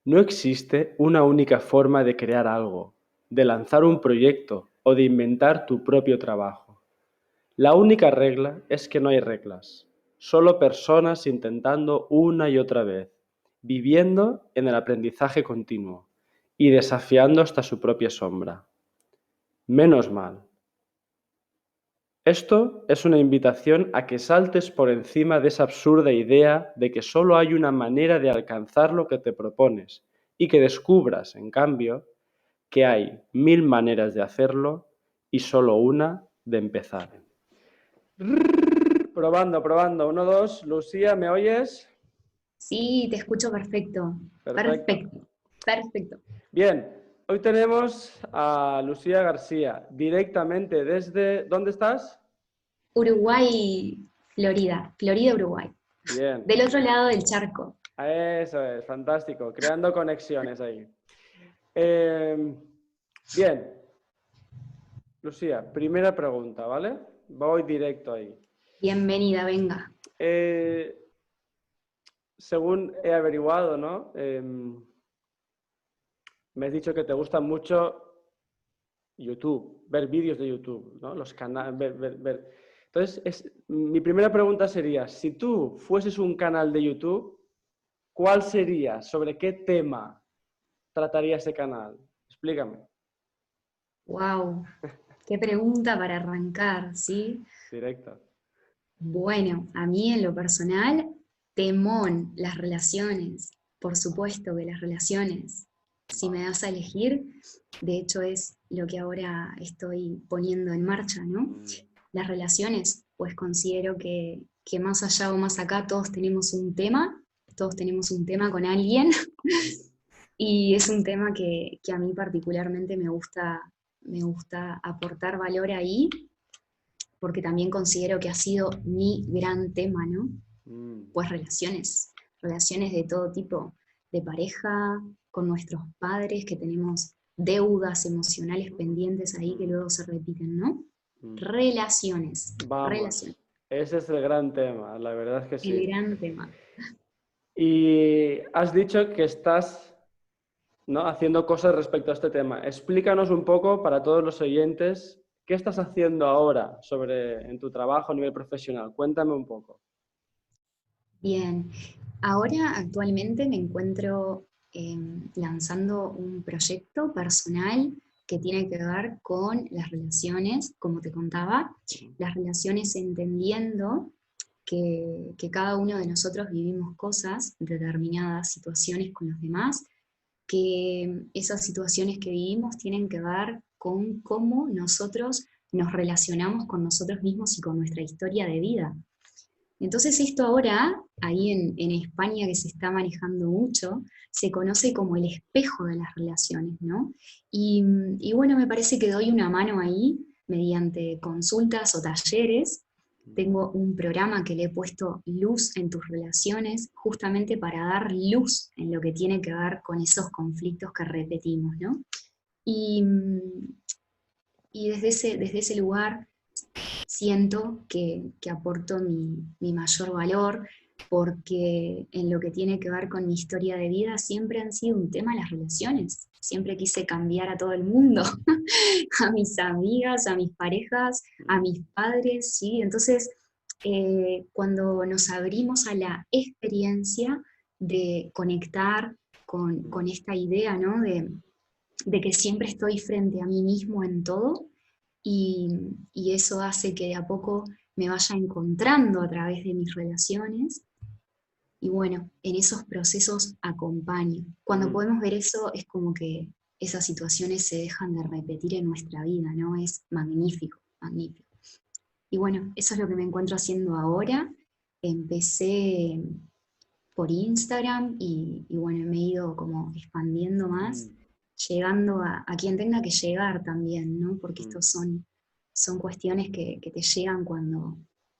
No existe una única forma de crear algo, de lanzar un proyecto o de inventar tu propio trabajo. La única regla es que no hay reglas, solo personas intentando una y otra vez, viviendo en el aprendizaje continuo y desafiando hasta su propia sombra. Menos mal. Esto es una invitación a que saltes por encima de esa absurda idea de que solo hay una manera de alcanzar lo que te propones y que descubras, en cambio, que hay 1000 maneras de hacerlo y solo una de empezar. Probando, probando. 1, 2. Lucía, ¿me oyes? Sí, te escucho perfecto. Perfecto. Perfecto. Perfecto. Bien, hoy tenemos a Lucía García, directamente desde... ¿Dónde estás? Uruguay, Florida. Florida, Uruguay. Bien. Del otro lado del charco. Eso es, fantástico, creando conexiones ahí. Eh, bien, Lucía, primera pregunta, ¿vale? Voy directo ahí. Bienvenida, venga. Eh, Según he averiguado, ¿no? Me has dicho que te gusta mucho YouTube, ver vídeos de YouTube, ¿no? Los canales, ver. Entonces, mi primera pregunta sería, si tú fueses un canal de YouTube, ¿cuál sería? ¿Sobre qué tema trataría ese canal? Explícame. Wow. Qué pregunta para arrancar, ¿sí? Directo. Bueno, a mí en lo personal, temón, las relaciones. Por supuesto que las relaciones. Si me das a elegir, de hecho es lo que ahora estoy poniendo en marcha, ¿no? Mm, Las relaciones, pues considero que más allá o más acá todos tenemos un tema con alguien, y es un tema que a mí particularmente me gusta aportar valor ahí, porque también considero que ha sido mi gran tema, ¿no? mm. Pues relaciones de todo tipo, de pareja, con nuestros padres, que tenemos deudas emocionales pendientes ahí que luego se repiten, ¿no? Mm. Relaciones, Vamos, ese es el gran tema, la verdad es que el sí. gran tema. Y has dicho que estás, ¿no?, haciendo cosas respecto a este tema. Explícanos un poco para todos los oyentes, ¿qué estás haciendo ahora en tu trabajo a nivel profesional? Cuéntame un poco. Bien, ahora actualmente me encuentro lanzando un proyecto personal que tiene que ver con las relaciones, como te contaba, las relaciones entendiendo que cada uno de nosotros vivimos cosas, determinadas situaciones con los demás, que esas situaciones que vivimos tienen que ver con cómo nosotros nos relacionamos con nosotros mismos y con nuestra historia de vida. Entonces esto ahora, ahí en España que se está manejando mucho, se conoce como el espejo de las relaciones, ¿no? Y bueno, me parece que doy una mano ahí mediante consultas o talleres. Tengo un programa que le he puesto Luz en tus relaciones, justamente para dar luz en lo que tiene que ver con esos conflictos que repetimos, ¿no? Y, y desde ese lugar siento que aporto mi mayor valor, porque en lo que tiene que ver con mi historia de vida siempre han sido un tema las relaciones. Siempre quise cambiar a todo el mundo, a mis amigas, a mis parejas, a mis padres, ¿sí? Entonces, cuando nos abrimos a la experiencia de conectar con esta idea, ¿no? De que siempre estoy frente a mí mismo en todo, y eso hace que de a poco me vaya encontrando a través de mis relaciones, y bueno, en esos procesos acompaño. Cuando Mm, podemos ver eso, es como que esas situaciones se dejan de repetir en nuestra vida, ¿no? Es magnífico, magnífico. Y bueno, eso es lo que me encuentro haciendo ahora. Empecé por Instagram y bueno, me he ido como expandiendo más, mm, llegando a quien tenga que llegar también, ¿no? Porque mm, estos son cuestiones que te llegan cuando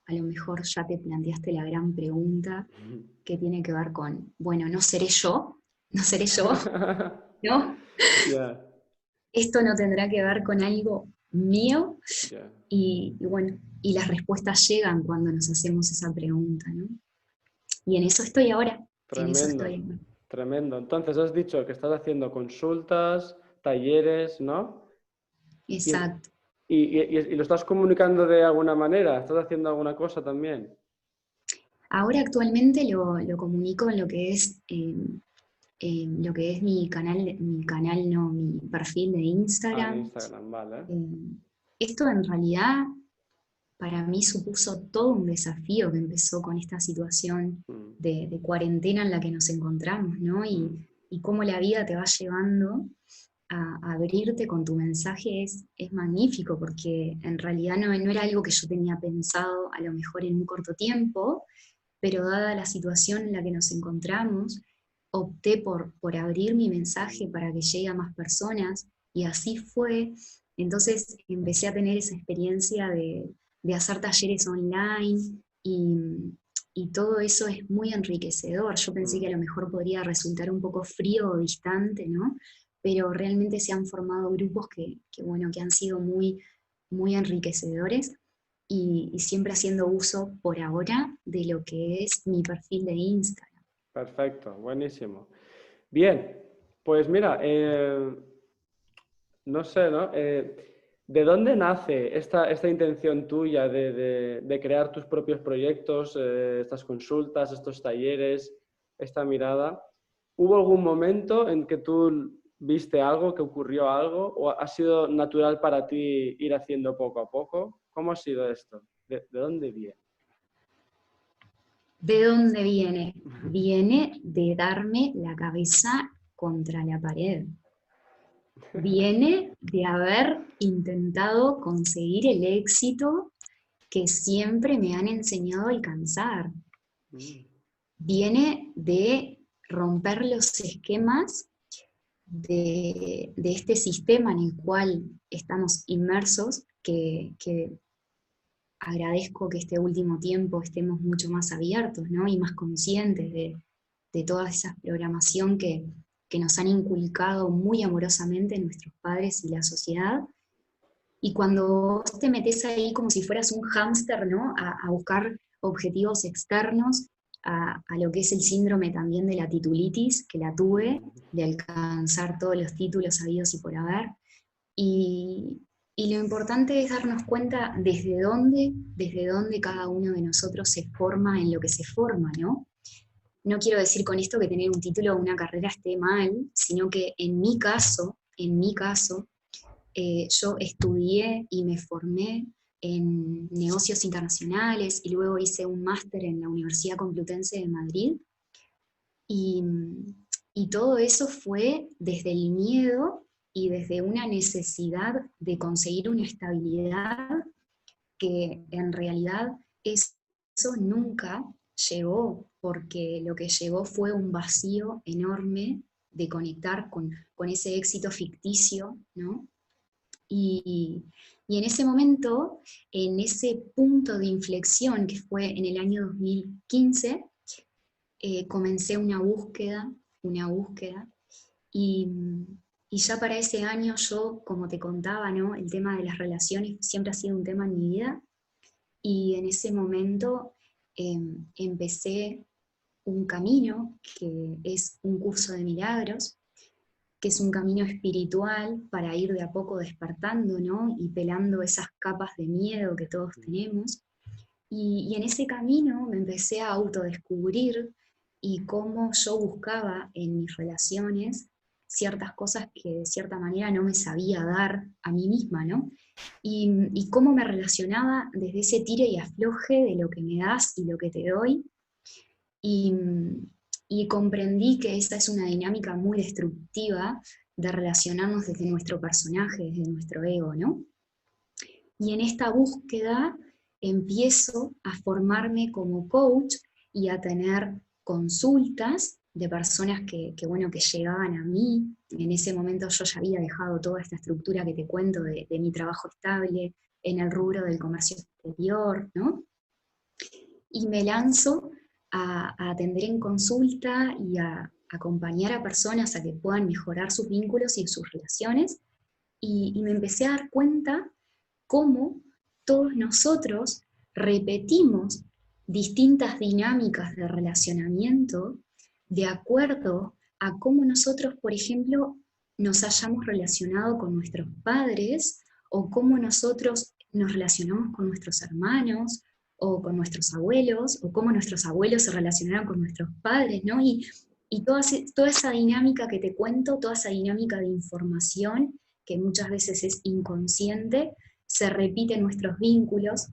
a lo mejor ya te planteaste la gran pregunta mm. que tiene que ver con, bueno, no seré yo, ¿no? Ya, Esto no tendrá que ver con algo mío, ya. y bueno, y las respuestas llegan cuando nos hacemos esa pregunta, ¿no? Y en eso estoy ahora, en eso estoy Tremendo. ahora. Tremendo. Entonces has dicho que estás haciendo consultas, talleres, ¿no? Y, Exacto. y lo estás comunicando de alguna manera, ¿estás haciendo alguna cosa también? Ahora actualmente lo comunico en lo que es mi canal no, mi perfil de Ah, en Instagram. Instagram, vale. Eh, Esto en realidad para mí supuso todo un desafío que empezó con esta situación Mm, de cuarentena en la que nos encontramos, ¿no? mm, Y cómo la vida te va llevando a abrirte con tu mensaje es magnífico, porque en realidad no era algo que yo tenía pensado a lo mejor en un corto tiempo, pero dada la situación en la que nos encontramos, opté por abrir mi mensaje para que llegue a más personas, y así fue. Entonces empecé a tener esa experiencia de hacer talleres online y todo eso es muy enriquecedor. Yo pensé que mm. a lo mejor podría resultar un poco frío o distante, ¿no? Pero realmente se han formado grupos bueno, que han sido muy enriquecedores y siempre haciendo uso por ahora de lo que es mi perfil de Instagram. Perfecto, buenísimo. Bien, pues mira, no sé, ¿no? ¿De dónde nace esta intención tuya de crear tus propios proyectos, estas consultas, estos talleres, esta mirada? ¿Hubo algún momento en que tú viste algo, que ocurrió algo, o ha sido natural para ti ir haciendo poco a poco? ¿Cómo ha sido esto? De dónde viene? ¿De dónde viene? Viene de darme la cabeza contra la pared. Viene de haber intentado conseguir el éxito que siempre me han enseñado a alcanzar. Mm, Viene de romper los esquemas de este sistema en el cual estamos inmersos, que agradezco que este último tiempo estemos mucho más abiertos, ¿no? Y más conscientes de toda esa programación que nos han inculcado muy amorosamente nuestros padres y la sociedad. Y cuando vos te metes ahí como si fueras un hámster, ¿no? A buscar objetivos externos, a lo que es el síndrome también de la titulitis, que la tuve, mm, de alcanzar todos los títulos habidos y por haber. Y, y lo importante es darnos cuenta desde dónde cada uno de nosotros se forma en lo que se forma, ¿no? No quiero decir con esto que tener un título o una carrera esté mal, sino que en mi caso, yo estudié y me formé en negocios internacionales y luego hice un máster en la Universidad Complutense de Madrid y, y todo eso fue desde el miedo y desde una necesidad de conseguir una estabilidad que en realidad eso nunca llegó, porque lo que llegó fue un vacío enorme de conectar con ese éxito ficticio, ¿no? Y, y en ese momento, en ese punto de inflexión que fue en el año 2015, comencé una búsqueda, y, y ya para ese año yo, como te contaba, ¿no? El tema de las relaciones siempre ha sido un tema en mi vida, y en ese momento empecé un camino que es un curso de milagros, que es un camino espiritual para ir de a poco despertando, ¿no? Y pelando esas capas de miedo que todos tenemos. Y en ese camino me empecé a autodescubrir y cómo yo buscaba en mis relaciones ciertas cosas que de cierta manera no me sabía dar a mí misma, ¿no? Y cómo me relacionaba desde ese tire y afloje de lo que me das y lo que te doy, y, y comprendí que esa es una dinámica muy destructiva de relacionarnos desde nuestro personaje, desde nuestro ego, ¿no? Y en esta búsqueda empiezo a formarme como coach y a tener consultas de personas bueno, que llegaban a mí. En ese momento yo ya había dejado toda esta estructura que te cuento de mi trabajo estable en el rubro del comercio exterior, ¿no? Y me lanzo a atender en consulta y a acompañar a personas a que puedan mejorar sus vínculos y sus relaciones. Y me empecé a dar cuenta cómo todos nosotros repetimos distintas dinámicas de relacionamiento de acuerdo a cómo nosotros, por ejemplo, nos hayamos relacionado con nuestros padres, o cómo nosotros nos relacionamos con nuestros hermanos, o con nuestros abuelos, o cómo nuestros abuelos se relacionaron con nuestros padres, ¿no? Y toda esa dinámica que te cuento, toda esa dinámica de información, que muchas veces es inconsciente, se repite en nuestros vínculos,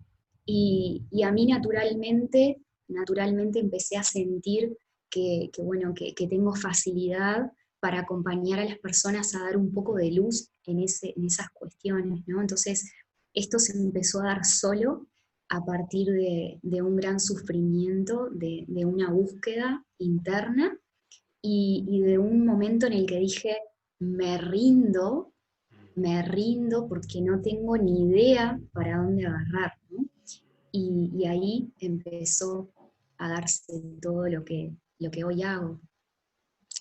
y a mí naturalmente empecé a sentir bueno, que tengo facilidad para acompañar a las personas a dar un poco de luz en esas cuestiones, ¿no? Entonces, esto se empezó a dar solo a partir de un gran sufrimiento, de una búsqueda interna, y de un momento en el que dije, me rindo, me rindo porque no tengo ni idea para dónde agarrar, ¿no? Y ahí empezó a darse todo lo que hoy hago,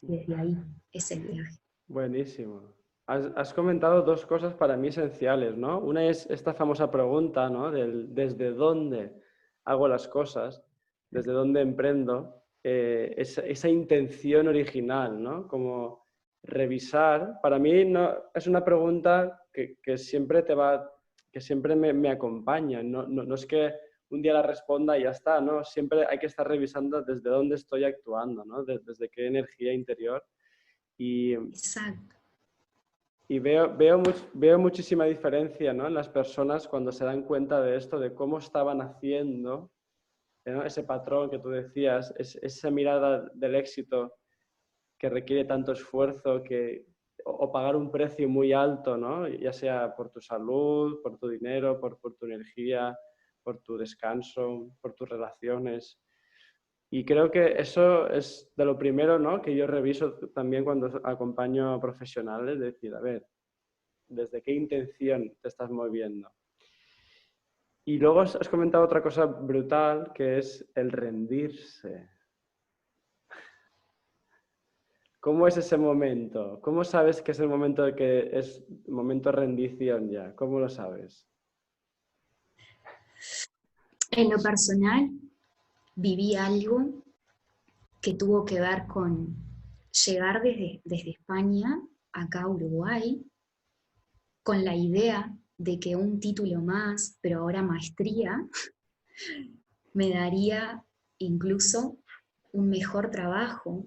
desde ahí, es el viaje. Buenísimo. Has comentado dos cosas para mí esenciales, ¿no? Una es esta famosa pregunta, ¿no? Del desde dónde hago las cosas, desde dónde emprendo, esa intención original, ¿no? Como revisar. Para mí no, es una pregunta que siempre que siempre me acompaña. No es que un día la responda y ya está, ¿no? Siempre hay que estar revisando desde dónde estoy actuando, ¿no? Desde qué energía interior. Y, Exacto. y veo muchísima diferencia, ¿no? En las personas cuando se dan cuenta de esto, de cómo estaban haciendo, ¿no? Ese patrón que tú decías, esa mirada del éxito que requiere tanto esfuerzo o pagar un precio muy alto, ¿no? Ya sea por tu salud, por tu dinero, por tu energía, por tu descanso, por tus relaciones. Y creo que eso es de lo primero, ¿no? Que yo reviso también cuando acompaño a profesionales, decir, a ver, ¿desde qué intención te estás moviendo? Y luego has comentado otra cosa brutal, que es el rendirse. ¿Cómo es ese momento? ¿Cómo sabes que es el momento de que es momento de rendición ya? ¿Cómo lo sabes? En lo personal, viví algo que tuvo que ver con llegar desde España acá a Uruguay, con la idea de que un título más, pero ahora maestría, me daría incluso un mejor trabajo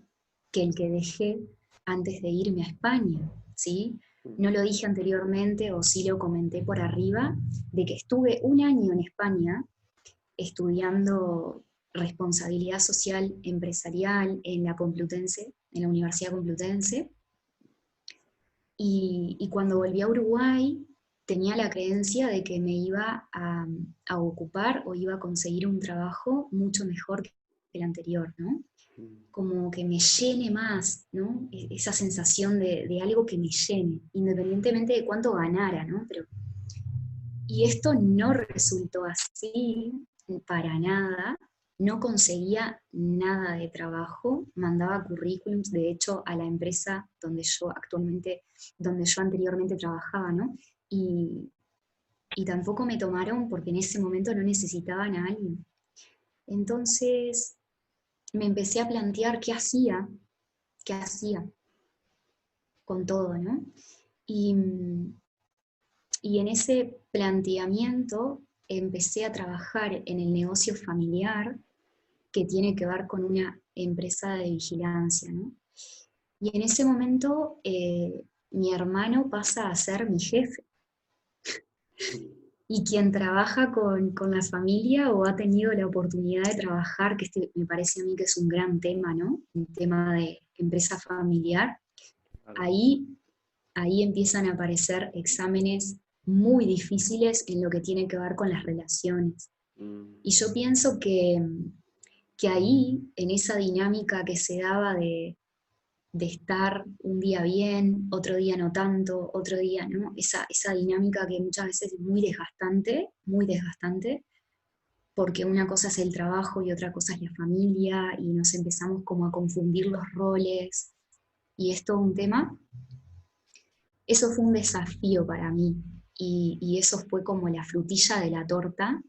que el que dejé antes de irme a España, ¿sí? No lo dije anteriormente, o sí lo comenté por arriba, de que estuve un año en España estudiando responsabilidad social empresarial en la Complutense, en la Universidad Complutense, y cuando volví a Uruguay tenía la creencia de que me iba a ocupar o iba a conseguir un trabajo mucho mejor que el anterior, ¿no? Como que me llene más, ¿no? Esa sensación de algo que me llene, independientemente de cuánto ganara, ¿no? Y esto no resultó así para nada, no conseguía nada de trabajo, mandaba currículums, de hecho, a la empresa donde yo anteriormente trabajaba, ¿no? Y, y tampoco me tomaron porque en ese momento no necesitaban a alguien. Entonces me empecé a plantear qué hacía con todo, ¿no? Y, y en ese planteamiento empecé a trabajar en el negocio familiar que tiene que ver con una empresa de vigilancia, ¿no? Y en ese momento mi hermano pasa a ser mi jefe y quien trabaja con la familia o ha tenido la oportunidad de trabajar, que me parece a mí que es un gran tema, ¿no? Un tema de empresa familiar. Claro. Ahí, ahí empiezan a aparecer exámenes muy difíciles en lo que tiene que ver con las relaciones. Y yo pienso que ahí, en esa dinámica que se daba de estar un día bien, otro día no tanto, otro día no, esa dinámica que muchas veces es muy desgastante, porque una cosa es el trabajo y otra cosa es la familia, y nos empezamos como a confundir los roles, y es todo un tema. Eso fue un desafío para mí, y eso fue como la frutilla de la torta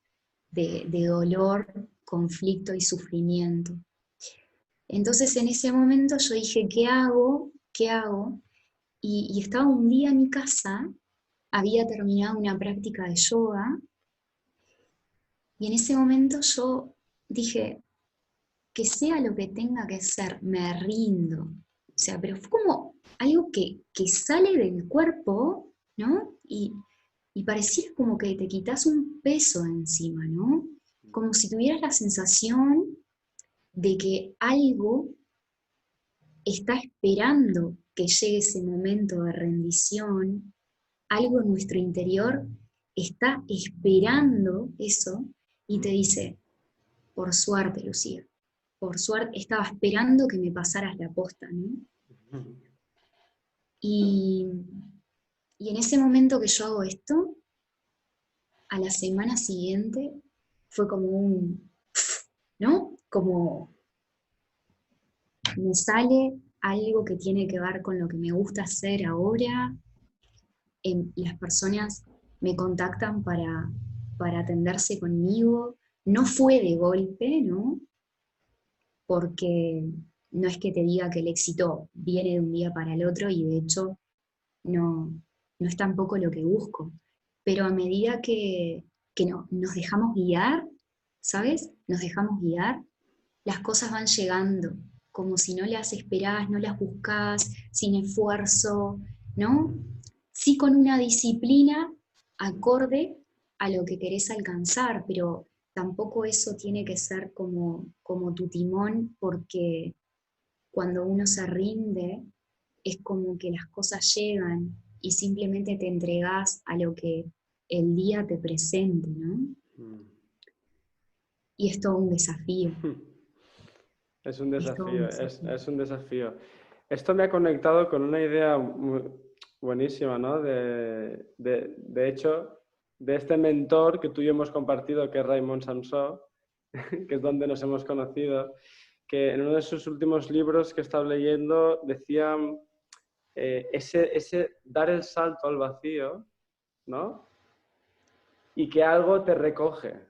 de dolor, conflicto y sufrimiento. Entonces en ese momento yo dije, ¿qué hago? ¿Qué hago? Y estaba un día en mi casa, había terminado una práctica de yoga, y en ese momento yo dije, que sea lo que tenga que ser, me rindo. O sea, pero fue como algo que sale del cuerpo, ¿no? Y pareciera como que te quitas un peso de encima, ¿no? Como si tuvieras la sensación de que algo está esperando que llegue ese momento de rendición, algo en nuestro interior está esperando eso y te dice, por suerte, Lucía, por suerte, estaba esperando que me pasaras la posta, ¿no? Y, y en ese momento que yo hago esto, a la semana siguiente fue como un, ¿no? Como me sale algo que tiene que ver con lo que me gusta hacer ahora, las personas me contactan para atenderse conmigo, no fue de golpe, ¿no? Porque no es que te diga que el éxito viene de un día para el otro y de hecho no, no es tampoco lo que busco. Pero a medida que no, nos dejamos guiar, ¿sabes? Nos dejamos guiar, las cosas van llegando, como si no las esperás, no las buscás, sin esfuerzo, ¿no? Sí con una disciplina acorde a lo que querés alcanzar, pero tampoco eso tiene que ser como tu timón, porque cuando uno se rinde, es como que las cosas llegan y simplemente te entregás a lo que el día te presente, ¿no? Y es todo un desafío, Es un es todo un desafío, desafío. es un desafío. Esto me ha conectado con una idea buenísima, ¿no? De hecho, de este mentor que tú y yo hemos compartido, que es Raymond Samsó, que es donde nos hemos conocido, que en uno de sus últimos libros que he estado leyendo decía ese dar el salto al vacío, ¿no? Y que algo te recoge,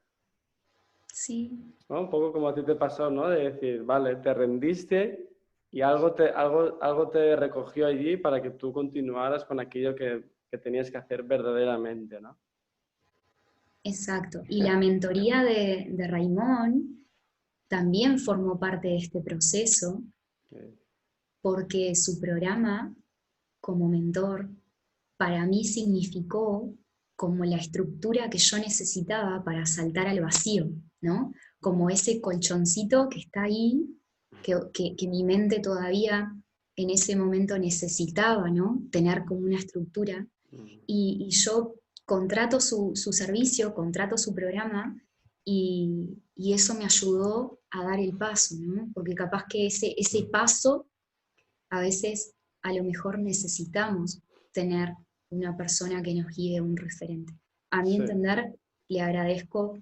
Sí, ¿no? Un poco como a ti te pasó, ¿no? De decir, vale, te rendiste y algo te recogió allí para que tú continuaras con aquello que tenías que hacer verdaderamente, ¿no? exacto. Y la mentoría de Raimón también formó parte de este proceso, Sí. porque su programa como mentor para mí significó como la estructura que yo necesitaba para saltar al vacío, ¿no? Como ese colchoncito que está ahí, que mi mente todavía en ese momento necesitaba, ¿no? Tener como una estructura. Y yo contrato su servicio, contrato su programa, y eso me ayudó a dar el paso, ¿no? Porque capaz que ese paso a veces a lo mejor necesitamos tener una persona que nos guíe, un referente. A mi Sí. entender, le agradezco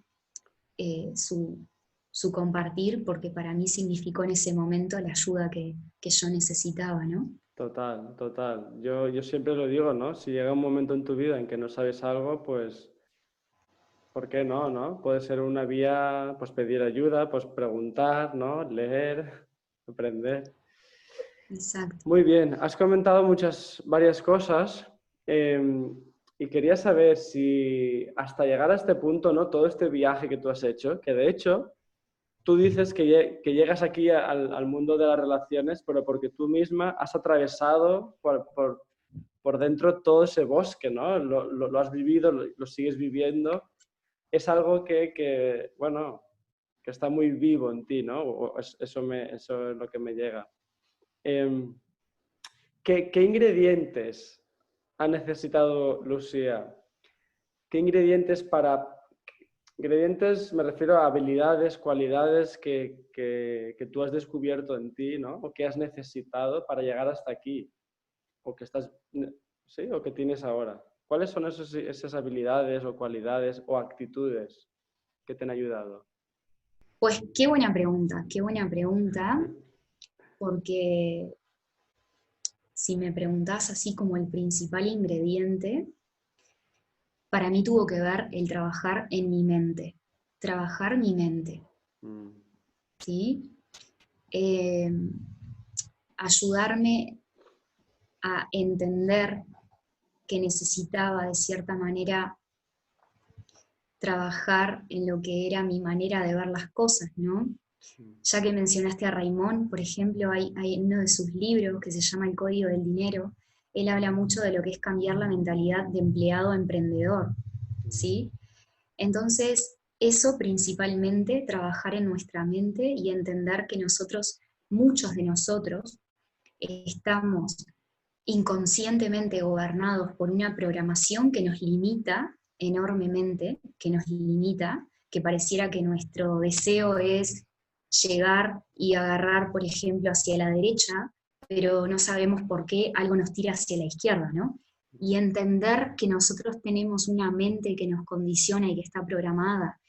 su compartir porque para mí significó en ese momento la ayuda que yo necesitaba, ¿no? Total, total. Yo siempre lo digo, ¿no? Si llega un momento en tu vida en que no sabes algo, pues, ¿por qué no, no? Puede ser una vía, pues pedir ayuda, pues preguntar, ¿no? Leer, aprender. Exacto. Muy bien, has comentado varias cosas y quería saber si hasta llegar a este punto, ¿no? Todo este viaje que tú has hecho, que de hecho tú dices que llegas aquí al mundo de las relaciones, pero porque tú misma has atravesado por dentro todo ese bosque, ¿no? Lo has vivido, lo sigues viviendo. Es algo bueno, que está muy vivo en ti, ¿no? Eso es lo que me llega. Em, ¿qué ingredientes ha necesitado Lucía? ¿Qué ingredientes Ingredientes me refiero a habilidades, cualidades que tú has descubierto en ti, ¿no? O que has necesitado para llegar hasta aquí, o que estás, sí, o que tienes ahora. ¿Cuáles son esas habilidades o cualidades o actitudes que te han ayudado? Pues qué buena pregunta, porque si me preguntás así como el principal ingrediente, para mí tuvo que ver el trabajar en mi mente, trabajar mi mente, Mm, ¿sí? eh, ayudarme a entender que necesitaba de cierta manera trabajar en lo que era mi manera de ver las cosas, ¿no? Ya que mencionaste a Raimón, por ejemplo, hay uno de sus libros que se llama El Código del Dinero. Él habla mucho de lo que es cambiar la mentalidad de empleado a emprendedor, ¿sí? Entonces, eso principalmente, trabajar en nuestra mente y entender que nosotros, muchos de nosotros, estamos inconscientemente gobernados por una programación que nos limita enormemente, que nos limita, que pareciera que nuestro deseo es llegar y agarrar, por ejemplo, hacia la derecha, pero no sabemos por qué algo nos tira hacia la izquierda, ¿no? Y entender que nosotros tenemos una mente que nos condiciona y que está programada,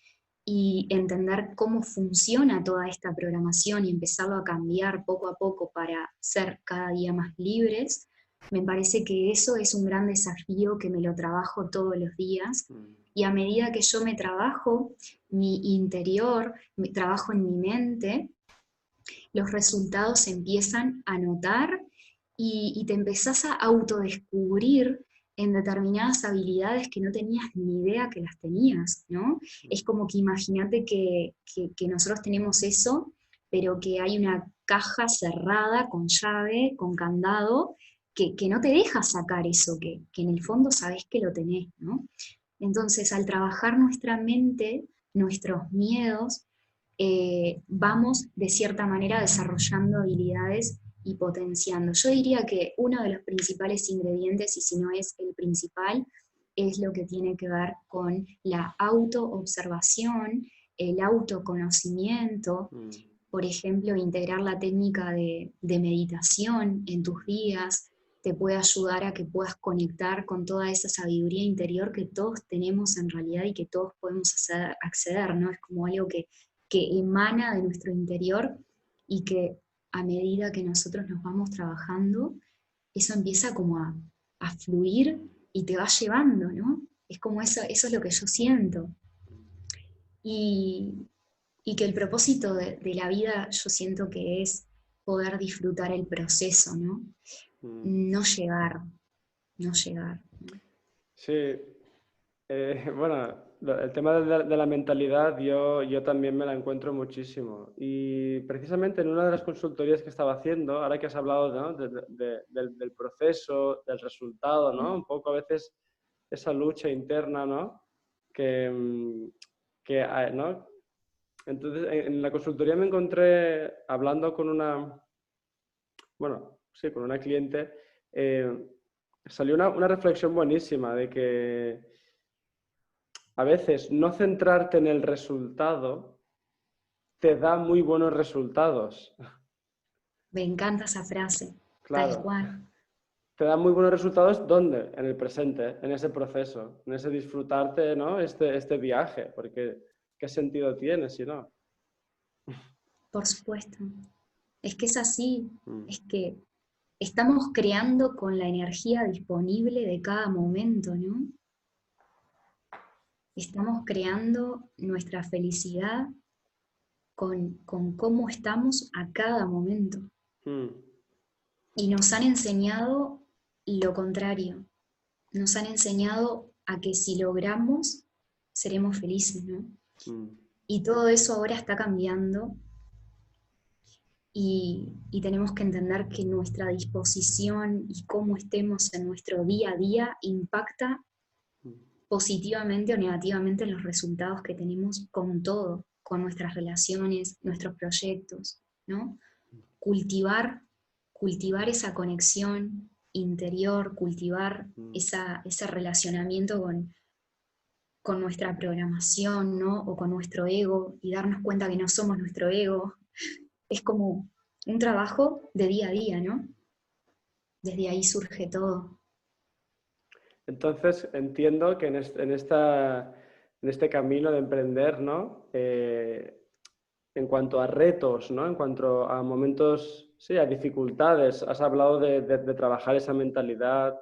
y entender cómo funciona toda esta programación y empezarlo a cambiar poco a poco para ser cada día más libres, me parece que eso es un gran desafío que me lo trabajo todos los días. Y a medida que yo me trabajo mi interior, me trabajo en mi mente, los resultados se empiezan a notar y te empezás a autodescubrir en determinadas habilidades que no tenías ni idea que las tenías, ¿no? Es como que imagínate que nosotros tenemos eso, pero que hay una caja cerrada con llave, con candado, que no te deja sacar eso, que en el fondo sabés que lo tenés, ¿no? Entonces, al trabajar nuestra mente, nuestros miedos, vamos de cierta manera desarrollando habilidades y potenciando. Yo diría que uno de los principales ingredientes, y si no es el principal, es lo que tiene que ver con la autoobservación, el autoconocimiento. Por ejemplo, integrar la técnica de meditación en tus días te puede ayudar a que puedas conectar con toda esa sabiduría interior que todos tenemos en realidad y que todos podemos acceder, ¿no? Es como algo que emana de nuestro interior y que a medida que nosotros nos vamos trabajando, eso empieza como a fluir y te va llevando, ¿no? Es como eso es lo que yo siento. Y, y que el propósito de la vida yo siento que es poder disfrutar el proceso, ¿no? No llegar, no llegar. Sí, bueno, el tema de la mentalidad yo también me la encuentro muchísimo. Y precisamente en una de las consultorías que estaba haciendo, ahora que has hablado, ¿no? del proceso, del resultado, ¿no? Un poco a veces esa lucha interna, ¿no? Que, ¿no? Entonces, en la consultoría me encontré hablando con bueno, sí, con una cliente, salió una reflexión buenísima de que a veces no centrarte en el resultado te da muy buenos resultados. Me encanta esa frase, tal Claro, cual. te da muy buenos resultados ¿dónde? En el presente, en ese proceso, en ese disfrutarte, ¿no? Este viaje, porque ¿qué sentido tiene si no? Por supuesto. Es que es así, Mm, es que estamos creando con la energía disponible de cada momento, ¿no? Estamos creando nuestra felicidad con cómo estamos a cada momento. mm, Y nos han enseñado lo contrario. Nos han enseñado a que si logramos, seremos felices, ¿no? mm, Y todo eso ahora está cambiando y tenemos que entender que nuestra disposición y cómo estemos en nuestro día a día impacta mm, positivamente o negativamente en los resultados que tenemos con todo, con nuestras relaciones, nuestros proyectos, ¿no? Cultivar, cultivar esa conexión interior, cultivar mm. ese relacionamiento con nuestra programación, ¿no? O con nuestro ego y darnos cuenta que no somos nuestro ego. Es como un trabajo de día a día, ¿no? Desde ahí surge todo. Entonces entiendo que en este camino de emprender, ¿no? En cuanto a retos, ¿no? En cuanto a momentos, sí, a dificultades, has hablado de trabajar esa mentalidad,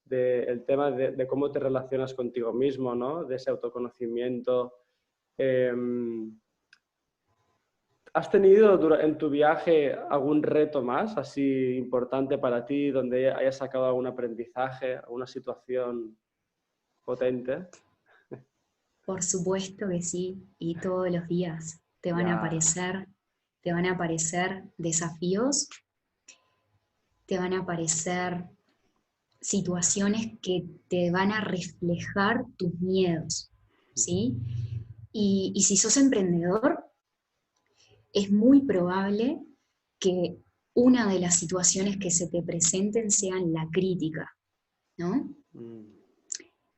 del tema de cómo te relacionas contigo mismo, ¿no? De ese autoconocimiento. ¿Has tenido en tu viaje algún reto más así importante para ti, donde hayas sacado algún aprendizaje, alguna situación potente? Por supuesto que sí, y todos los días Ya. te van a aparecer desafíos, te van a aparecer situaciones que te van a reflejar tus miedos, ¿sí? Y si sos emprendedor, es muy probable que una de las situaciones que se te presenten sean la crítica, ¿no? Mm,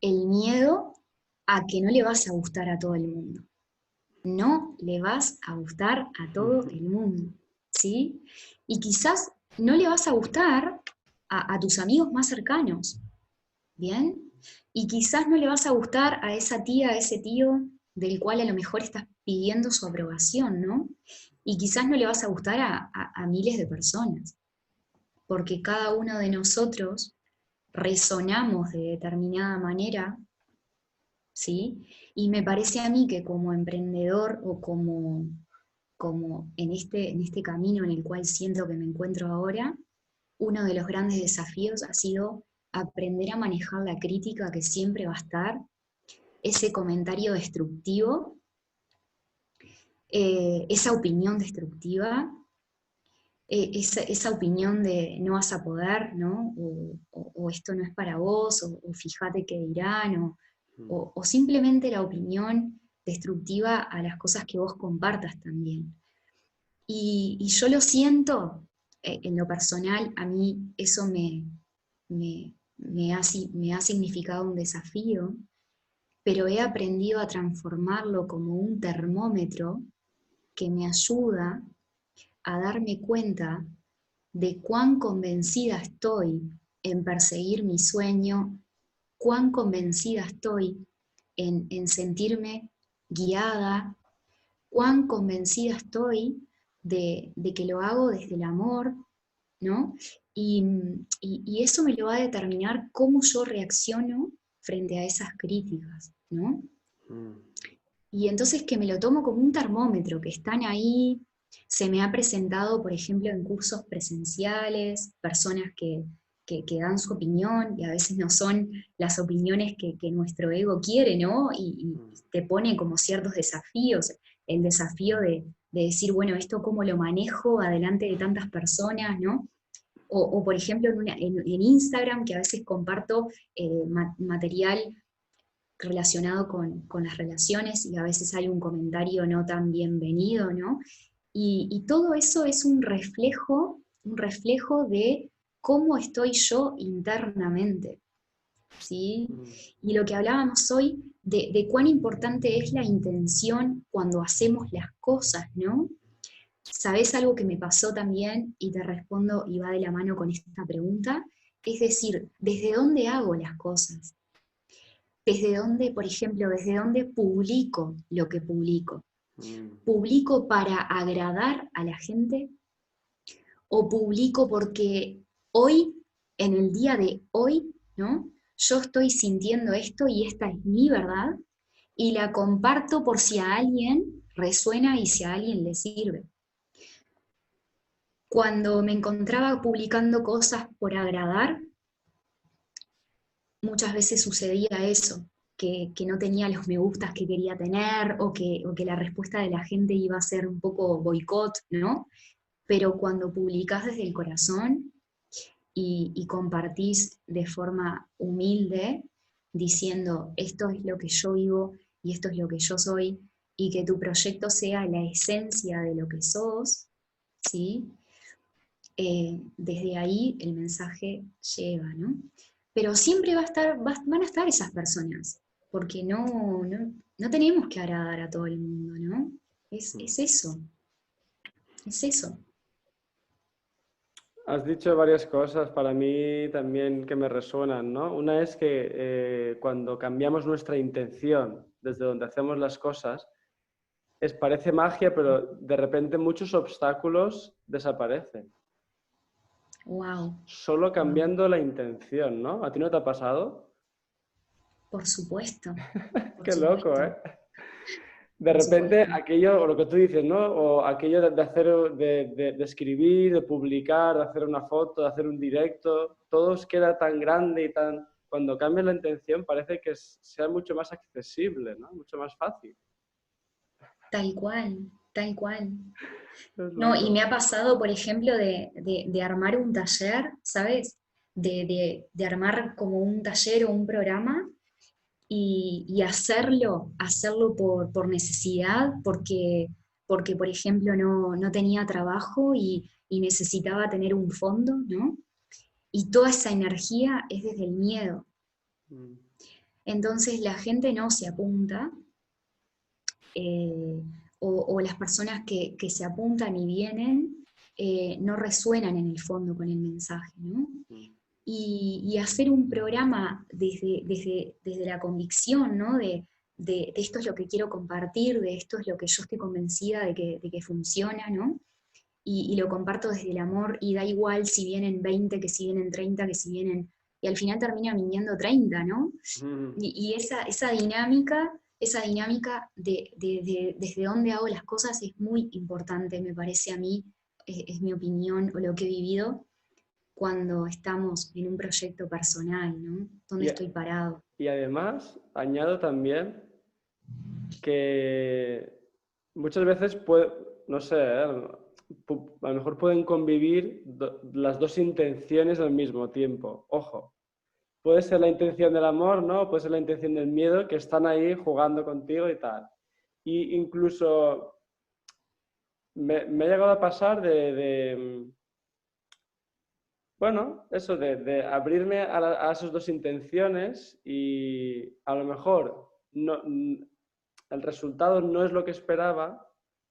El miedo a que no le vas a gustar a todo el mundo. No le vas a gustar a todo el mundo, ¿sí? Y quizás no le vas a gustar a tus amigos más cercanos, ¿bien? Y quizás no le vas a gustar a esa tía, a ese tío del cual a lo mejor estás pidiendo su aprobación, ¿no? Y quizás no le vas a gustar a miles de personas, porque cada uno de nosotros resonamos de determinada manera, ¿sí? Y me parece a mí que como emprendedor o como en este camino en el cual siento que me encuentro ahora, uno de los grandes desafíos ha sido aprender a manejar la crítica que siempre va a estar, ese comentario destructivo, esa opinión destructiva, esa opinión de no vas a poder, ¿no? O esto no es para vos, o fíjate qué dirán, mm, o simplemente la opinión destructiva a las cosas que vos compartas también. Y yo lo siento, en lo personal, a mí eso me ha significado un desafío, pero he aprendido a transformarlo como un termómetro que me ayuda a darme cuenta de cuán convencida estoy en perseguir mi sueño, cuán convencida estoy en sentirme guiada, cuán convencida estoy de que lo hago desde el amor, ¿no? Y, y eso me lo va a determinar cómo yo reacciono frente a esas críticas, ¿no? mm. Y entonces que me lo tomo como un termómetro, que están ahí, se me ha presentado, por ejemplo, en cursos presenciales, personas que dan su opinión y a veces no son las opiniones que nuestro ego quiere, ¿no? Y te pone como ciertos desafíos, el desafío de decir, bueno, esto cómo lo manejo adelante de tantas personas, ¿no? O por ejemplo, en Instagram, que a veces comparto material relacionado con las relaciones y a veces hay un comentario no tan bienvenido, ¿no? Y todo eso es un reflejo de cómo estoy yo internamente, ¿sí? Mm. Y lo que hablábamos hoy de cuán importante es la intención cuando hacemos las cosas, ¿no? ¿Sabés algo que me pasó también? Y te respondo y va de la mano con esta pregunta. Es decir, ¿desde dónde hago las cosas? ¿Desde dónde, por ejemplo, desde dónde publico lo que publico? Mm. ¿Publico para agradar a la gente? ¿O publico porque hoy, en el día de hoy, ¿no? Yo estoy sintiendo esto y esta es mi verdad y la comparto por si a alguien resuena y si a alguien le sirve. Cuando me encontraba publicando cosas por agradar, muchas veces sucedía eso, que no tenía los me gustas que quería tener o que la respuesta de la gente iba a ser un poco boicot, ¿no? Pero cuando publicás desde el corazón y compartís de forma humilde, diciendo esto es lo que yo vivo y esto es lo que yo soy, y que tu proyecto sea la esencia de lo que sos, ¿sí? Desde ahí el mensaje llega, ¿no? Pero siempre van a estar esas personas, porque no tenemos que agradar a todo el mundo, ¿no? Mm. Es eso, es eso. Has dicho varias cosas para mí también que me resuenan, ¿no? Una es que cuando cambiamos nuestra intención desde donde hacemos las cosas, parece magia, pero de repente muchos obstáculos desaparecen. Wow, Solo wow, cambiando la intención, ¿no? ¿A ti no te ha pasado? por supuesto, por Qué loco, supuesto. ¿eh? De por repente, supuesto. aquello, o lo que tú dices, ¿no? O aquello de hacer, de escribir, de publicar, de hacer una foto, de hacer un directo, todo os queda tan grande y tan... Cuando cambia la intención parece que sea mucho más accesible, ¿no? Mucho más fácil. Tal cual, tal cual. Es No, y me loco. ha pasado, por ejemplo, de armar un taller, ¿sabes? De armar como un taller o un programa y hacerlo por necesidad, porque, por ejemplo, no tenía trabajo y necesitaba tener un fondo, ¿no? Y toda esa energía es desde el miedo. Mm. Entonces la gente no se apunta, eh, o las personas que se apuntan y vienen no resuenan en el fondo con el mensaje, ¿no? Mm. Y hacer un programa desde la convicción, ¿no? De esto es lo que quiero compartir, de esto es lo que yo estoy convencida de que funciona, ¿no? Y lo comparto desde el amor y da igual si vienen 20, que si vienen 30, que si vienen... Y al final termina viniendo 30, ¿no? Mm. Y esa dinámica desde dónde hago las cosas es muy importante, me parece a mí, es mi opinión o lo que he vivido cuando estamos en un proyecto personal, ¿no? ¿Dónde Y, estoy parado? y además, añado también que muchas veces puede, no sé, a lo mejor pueden convivir las dos intenciones al mismo tiempo. Ojo, puede ser la intención del amor, ¿no? Puede ser la intención del miedo, que están ahí jugando contigo y tal. Y incluso me ha llegado a pasar bueno, eso de abrirme a esas dos intenciones y a lo mejor el resultado no es lo que esperaba,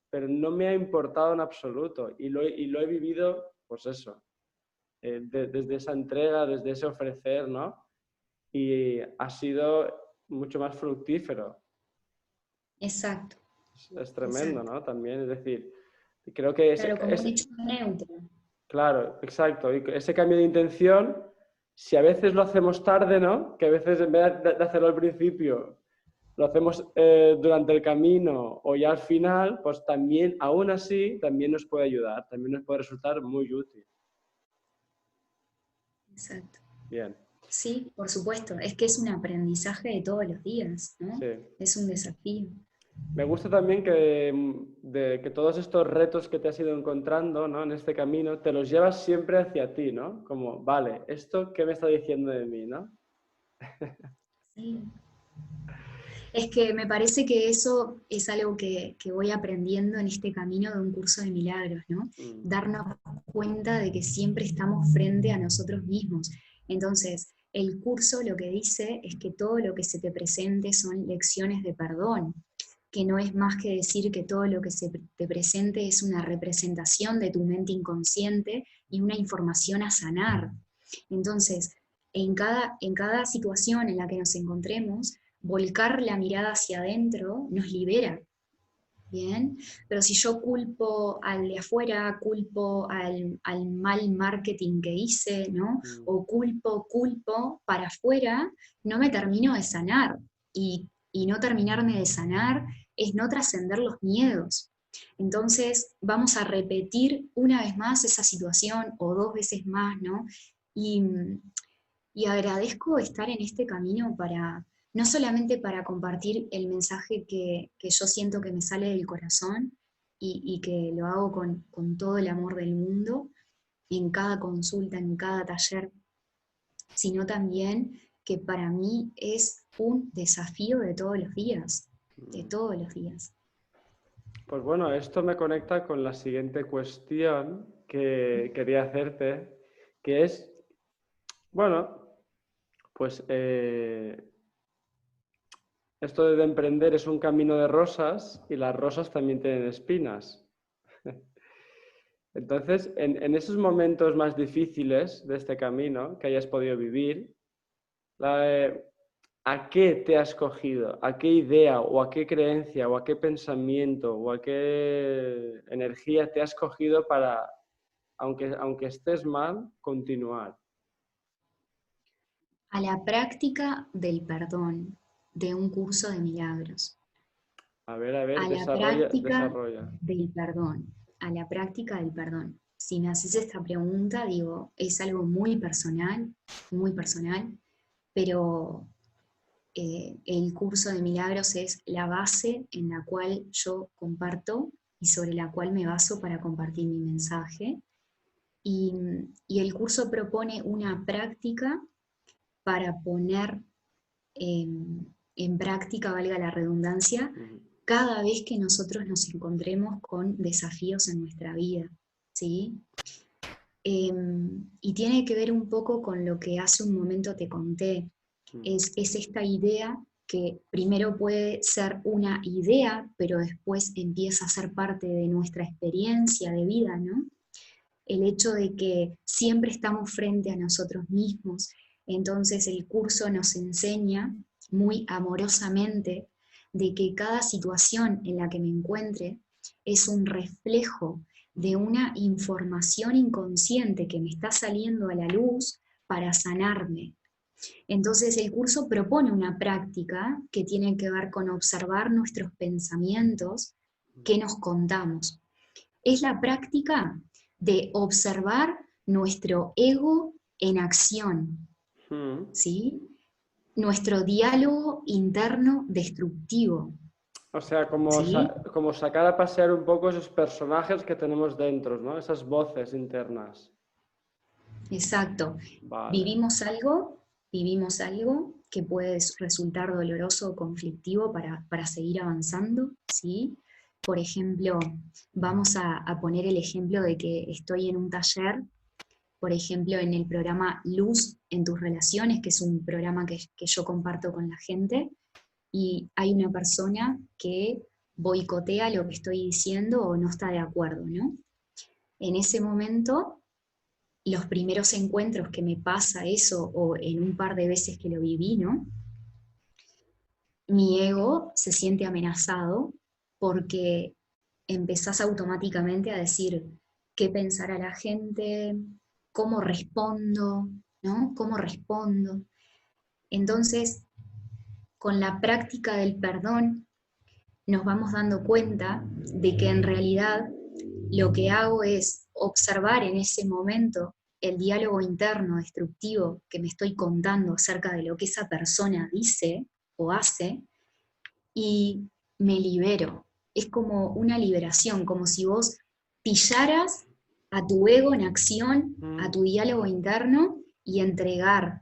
pero no me ha importado en absoluto y lo he vivido, pues eso, desde esa entrega, desde ese ofrecer, ¿no? Y ha sido mucho más fructífero. Exacto, Es tremendo, exacto. ¿no? También, es decir, creo que Claro, como un hecho neutro. claro, exacto. Y ese cambio de intención, si a veces lo hacemos tarde, ¿no? Que a veces en vez de hacerlo al principio, lo hacemos durante el camino o ya al final, pues también, aún así, también nos puede ayudar, también nos puede resultar muy útil. Exacto. Bien, Sí, por supuesto. Es que es un aprendizaje de todos los días, ¿no? sí. Es un desafío. Me gusta también que todos estos retos que te has ido encontrando, ¿no? En este camino, te los llevas siempre hacia ti, ¿no? Como, vale, ¿esto qué me está diciendo de mí, ¿no? Sí. Es que me parece que eso es algo que voy aprendiendo en este camino de un curso de milagros, ¿no? Mm. Darnos cuenta de que siempre estamos frente a nosotros mismos. Entonces, el curso lo que dice es que todo lo que se te presente son lecciones de perdón, que no es más que decir que todo lo que se te presente es una representación de tu mente inconsciente y una información a sanar. Entonces, en cada situación en la que nos encontremos, volcar la mirada hacia adentro nos libera, ¿bien? Pero si yo culpo al de afuera, culpo al mal marketing que hice, ¿no? Mm. O culpo para afuera, no me termino de sanar. Y no terminarme de sanar es no trascender los miedos. Entonces vamos a repetir una vez más esa situación o dos veces más, ¿no? Y, y agradezco estar en este camino para, no solamente para compartir el mensaje que yo siento que me sale del corazón y que lo hago con todo el amor del mundo, en cada consulta, en cada taller, sino también que para mí es un desafío de todos los días, de Mm. todos los días. Pues bueno, esto me conecta con la siguiente cuestión que quería hacerte, que es, bueno, pues esto de emprender es un camino de rosas y las rosas también tienen espinas. Entonces, en esos momentos más difíciles de este camino que hayas podido vivir, la- ¿a qué te has cogido? ¿A qué idea o a qué creencia o a qué pensamiento o a qué energía te has cogido para, aunque estés mal, continuar? A la práctica del perdón, de un curso de milagros. a ver, A la desarrolla, práctica desarrolla. del perdón, a la práctica del perdón. Si me haces esta pregunta, digo, es algo muy personal, pero el curso de milagros es la base en la cual yo comparto y sobre la cual me baso para compartir mi mensaje. Y, y el curso propone una práctica para poner en práctica, valga la redundancia, Ujú. cada vez que nosotros nos encontremos con desafíos en nuestra vida, ¿sí? Y tiene que ver un poco con lo que hace un momento te conté, es esta idea que primero puede ser una idea, pero después empieza a ser parte de nuestra experiencia de vida, ¿no? El hecho de que siempre estamos frente a nosotros mismos. Entonces el curso nos enseña muy amorosamente de que cada situación en la que me encuentre es un reflejo de una información inconsciente que me está saliendo a la luz para sanarme. Entonces el curso propone una práctica que tiene que ver con observar nuestros pensamientos que nos contamos. Es la práctica de observar nuestro ego en acción, Mm. ¿sí? Nuestro diálogo interno destructivo, O sea, como, ¿sí? como sacar a pasear un poco esos personajes que tenemos dentro, ¿no? Esas voces internas. Exacto. Vale. Vivimos algo que puede resultar doloroso o conflictivo para seguir avanzando, ¿sí? Por ejemplo, vamos a poner el ejemplo de que estoy en un taller, por ejemplo, en el programa Luz en tus relaciones, que es un programa que yo comparto con la gente, y hay una persona que boicotea lo que estoy diciendo o no está de acuerdo, ¿no? En ese momento, los primeros encuentros que me pasa eso, o en un par de veces que lo viví, ¿no? Mi ego se siente amenazado porque empezás automáticamente a decir qué pensará la gente, cómo respondo, ¿no? ¿Cómo respondo? Entonces, con la práctica del perdón, nos vamos dando cuenta de que en realidad lo que hago es observar en ese momento el diálogo interno destructivo que me estoy contando acerca de lo que esa persona dice o hace, y me libero. Es como una liberación, como si vos pillaras a tu ego en acción, a Mm. tu diálogo interno y entregar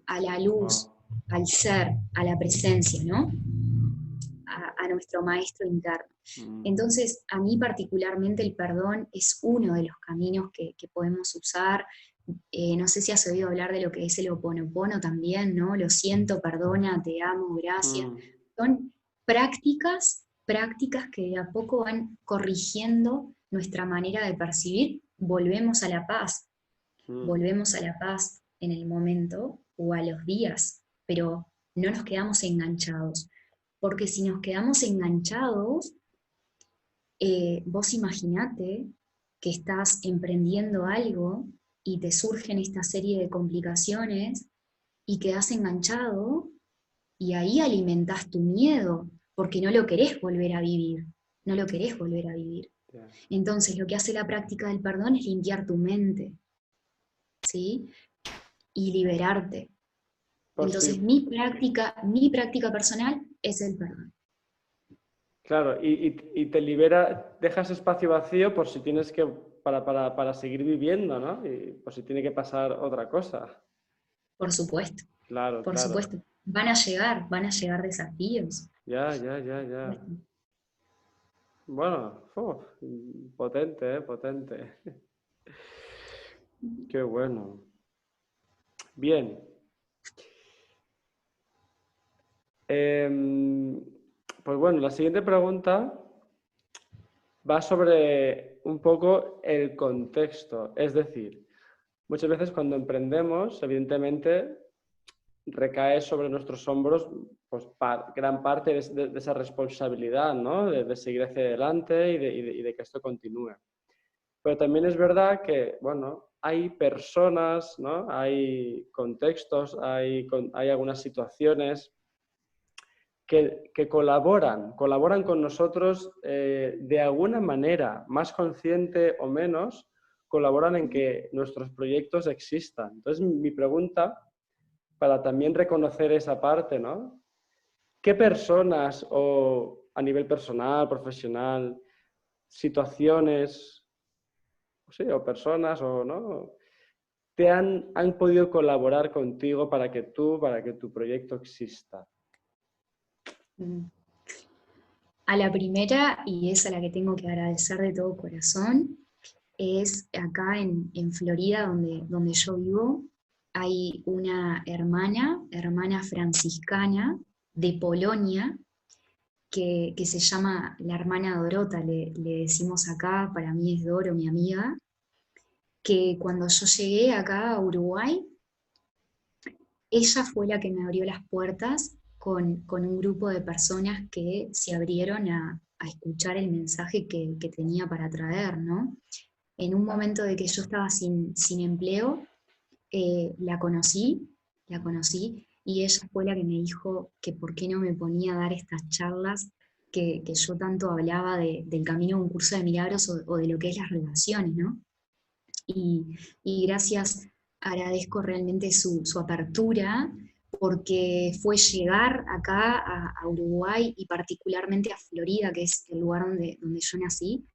a la luz, Wow. al ser, a la presencia, ¿no? A nuestro maestro interno. Mm. Entonces, a mí particularmente el perdón es uno de los caminos que podemos usar. No sé si has oído hablar de lo que es el Ho'oponopono también, ¿no? Lo siento, perdona, te amo, gracias. Mm. Son prácticas que de a poco van corrigiendo nuestra manera de percibir. Mm. Volvemos a la paz en el momento o a los días, pero no nos quedamos enganchados. Porque si nos quedamos enganchados, vos imaginate que estás emprendiendo algo y te surgen esta serie de complicaciones y quedás enganchado y ahí alimentás tu miedo porque no lo querés volver a vivir, no lo querés volver a vivir. Yeah. Entonces lo que hace la práctica del perdón es limpiar tu mente, ¿sí? Y liberarte. Por si, Entonces mi práctica personal es el perdón. claro, y te libera, dejas espacio vacío por si tienes que, para seguir viviendo, ¿no? Y por si tiene que pasar otra cosa. Por supuesto, Claro, por claro. supuesto. Van a llegar desafíos. Ya, ya, ya, ya. Bueno, potente, potente. Qué bueno. Bien. Em, pues bueno, la siguiente pregunta va sobre un poco el contexto. Es decir, muchas veces cuando emprendemos, evidentemente, recae sobre nuestros hombros pues, gran parte de esa responsabilidad, ¿no? De seguir hacia adelante y de que esto continúe. Pero también es verdad que, bueno, hay personas, ¿no? Hay contextos, hay algunas situaciones que colaboran con nosotros de alguna manera, más consciente o menos, colaboran en que nuestros proyectos existan. Entonces, mi pregunta, para también reconocer esa parte, ¿no? ¿Qué personas o a nivel personal, profesional, situaciones, sí, o personas o no, te han podido colaborar contigo para que tu proyecto exista? Mm. A la primera, y es a la que tengo que agradecer de todo corazón, es acá en Florida, donde yo vivo. Hay una hermana franciscana de Polonia, que se llama la hermana Dorota, le decimos acá, para mí es Doro, mi amiga, que cuando yo llegué acá a Uruguay, ella fue la que me abrió las puertas con un grupo de personas que se abrieron a escuchar el mensaje que tenía para traer, ¿no? En un momento de que yo estaba sin empleo, la conocí, y ella fue la que me dijo que por qué no me ponía a dar estas charlas que yo tanto hablaba del camino de un curso de milagros o de lo que es las relaciones, ¿no? Y gracias, agradezco realmente su apertura, porque fue llegar acá a Uruguay y particularmente a Florida, que es el lugar donde yo nací,